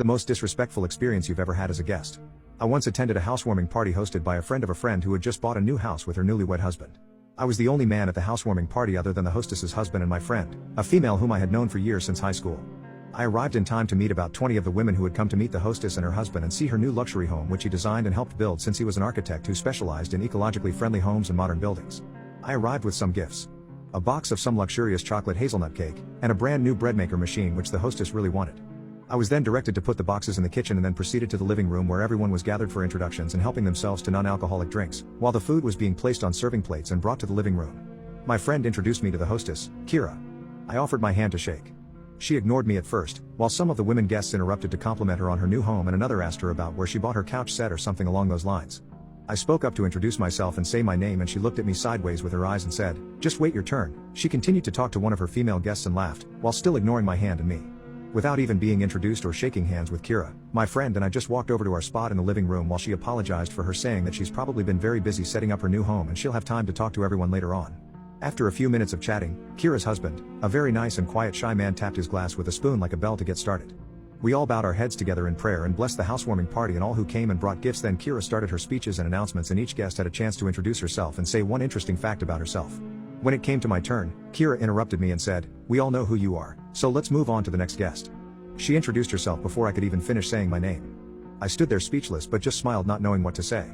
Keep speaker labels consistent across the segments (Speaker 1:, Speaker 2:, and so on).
Speaker 1: the most disrespectful experience you've ever had as a guest? I once attended a housewarming party hosted by a friend of a friend who had just bought a new house with her newlywed husband. I was the only man at the housewarming party other than the hostess's husband and my friend, a female whom I had known for years since high school. I arrived in time to meet about 20 of the women who had come to meet the hostess and her husband and see her new luxury home which he designed and helped build since he was an architect who specialized in ecologically friendly homes and modern buildings. I arrived with some gifts. A box of some luxurious chocolate hazelnut cake, and a brand new bread maker machine which the hostess really wanted. I was then directed to put the boxes in the kitchen and then proceeded to the living room where everyone was gathered for introductions and helping themselves to non-alcoholic drinks, while the food was being placed on serving plates and brought to the living room. My friend introduced me to the hostess, Kira. I offered my hand to shake. She ignored me at first, while some of the women guests interrupted to compliment her on her new home and another asked her about where she bought her couch set or something along those lines. I spoke up to introduce myself and say my name and she looked at me sideways with her eyes and said, "Just wait your turn." She continued to talk to one of her female guests and laughed, while still ignoring my hand and me. Without even being introduced or shaking hands with Kira, my friend and I just walked over to our spot in the living room while she apologized for her saying that she's probably been very busy setting up her new home and she'll have time to talk to everyone later on. After a few minutes of chatting, Kira's husband, a very nice and quiet shy man, tapped his glass with a spoon like a bell to get started. We all bowed our heads together in prayer and blessed the housewarming party and all who came and brought gifts. Then Kira started her speeches and announcements and each guest had a chance to introduce herself and say one interesting fact about herself. When it came to my turn, Kira interrupted me and said, "We all know who you are, so let's move on to the next guest." She introduced herself before I could even finish saying my name. I stood there speechless but just smiled, not knowing what to say.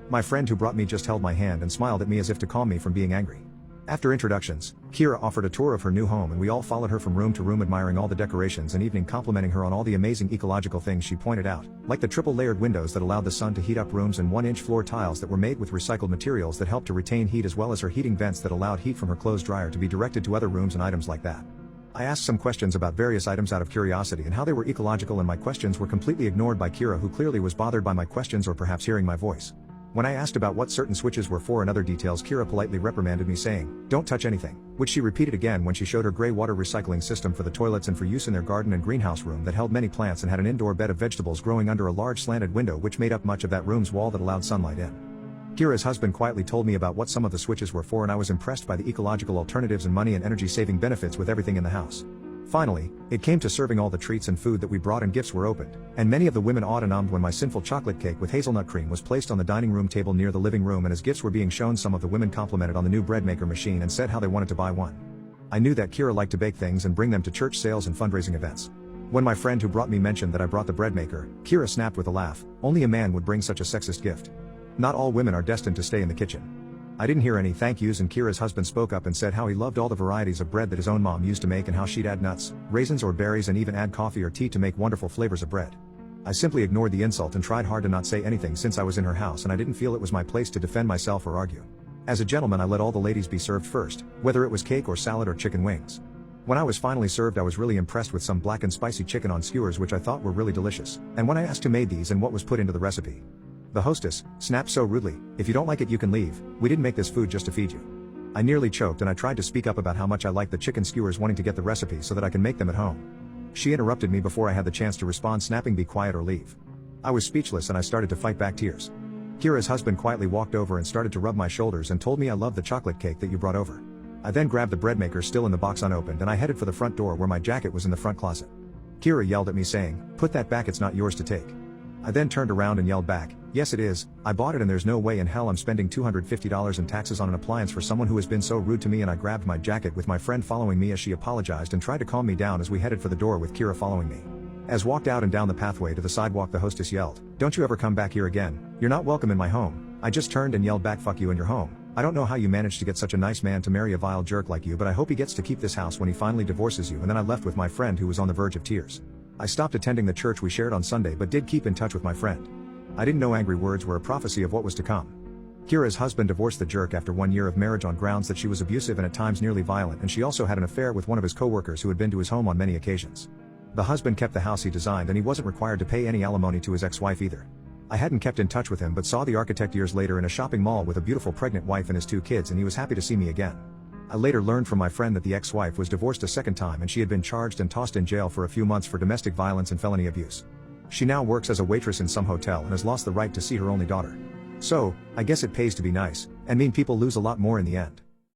Speaker 1: My friend who brought me just held my hand and smiled at me as if to calm me from being angry. After introductions, Kira offered a tour of her new home and we all followed her from room to room, admiring all the decorations and evening complimenting her on all the amazing ecological things she pointed out, like the triple layered windows that allowed the sun to heat up rooms and 1-inch floor tiles that were made with recycled materials that helped to retain heat, as well as her heating vents that allowed heat from her clothes dryer to be directed to other rooms and items like that. I asked some questions about various items out of curiosity and how they were ecological, and my questions were completely ignored by Kira, who clearly was bothered by my questions or perhaps hearing my voice. When I asked about what certain switches were for and other details, Kira politely reprimanded me saying, "Don't touch anything," which she repeated again when she showed her gray water recycling system for the toilets and for use in their garden and greenhouse room that held many plants and had an indoor bed of vegetables growing under a large slanted window which made up much of that room's wall that allowed sunlight in. Kira's husband quietly told me about what some of the switches were for and I was impressed by the ecological alternatives and money and energy saving benefits with everything in the house. Finally, it came to serving all the treats and food that we brought and gifts were opened, and many of the women awed and ummed when my sinful chocolate cake with hazelnut cream was placed on the dining room table near the living room, and as gifts were being shown, some of the women complimented on the new bread maker machine and said how they wanted to buy one. I knew that Kira liked to bake things and bring them to church sales and fundraising events. When my friend who brought me mentioned that I brought the bread maker, Kira snapped with a laugh, "Only a man would bring such a sexist gift. Not all women are destined to stay in the kitchen." I didn't hear any thank yous, and Kira's husband spoke up and said how he loved all the varieties of bread that his own mom used to make and how she'd add nuts, raisins or berries and even add coffee or tea to make wonderful flavors of bread. I simply ignored the insult and tried hard to not say anything since I was in her house and I didn't feel it was my place to defend myself or argue. As a gentleman, I let all the ladies be served first, whether it was cake or salad or chicken wings. When I was finally served, I was really impressed with some black and spicy chicken on skewers which I thought were really delicious, and when I asked who made these and what was put into the recipe, the hostess snapped so rudely, "If you don't like it you can leave, we didn't make this food just to feed you." I nearly choked and I tried to speak up about how much I liked the chicken skewers, wanting to get the recipe so that I can make them at home. She interrupted me before I had the chance to respond, snapping, "Be quiet or leave." I was speechless and I started to fight back tears. Kira's husband quietly walked over and started to rub my shoulders and told me, "I love the chocolate cake that you brought over." I then grabbed the bread maker still in the box unopened and I headed for the front door where my jacket was in the front closet. Kira yelled at me saying, "Put that back, it's not yours to take." I then turned around and yelled back, "Yes it is, I bought it and there's no way in hell I'm spending $250 in taxes on an appliance for someone who has been so rude to me," and I grabbed my jacket with my friend following me as she apologized and tried to calm me down as we headed for the door with Kira following me. As walked out and down the pathway to the sidewalk, the hostess yelled, "Don't you ever come back here again, you're not welcome in my home." I just turned and yelled back, "Fuck you and your home. I don't know how you managed to get such a nice man to marry a vile jerk like you, but I hope he gets to keep this house when he finally divorces you." And then I left with my friend who was on the verge of tears. I stopped attending the church we shared on Sunday but did keep in touch with my friend. I didn't know angry words were a prophecy of what was to come. Kira's husband divorced the jerk after 1 year of marriage on grounds that she was abusive and at times nearly violent, and she also had an affair with one of his co-workers who had been to his home on many occasions. The husband kept the house he designed and he wasn't required to pay any alimony to his ex-wife either. I hadn't kept in touch with him but saw the architect years later in a shopping mall with a beautiful pregnant wife and his 2 kids, and he was happy to see me again. I later learned from my friend that the ex-wife was divorced a second time and she had been charged and tossed in jail for a few months for domestic violence and felony abuse. She now works as a waitress in some hotel and has lost the right to see her only daughter. So, I guess it pays to be nice, and mean people lose a lot more in the end.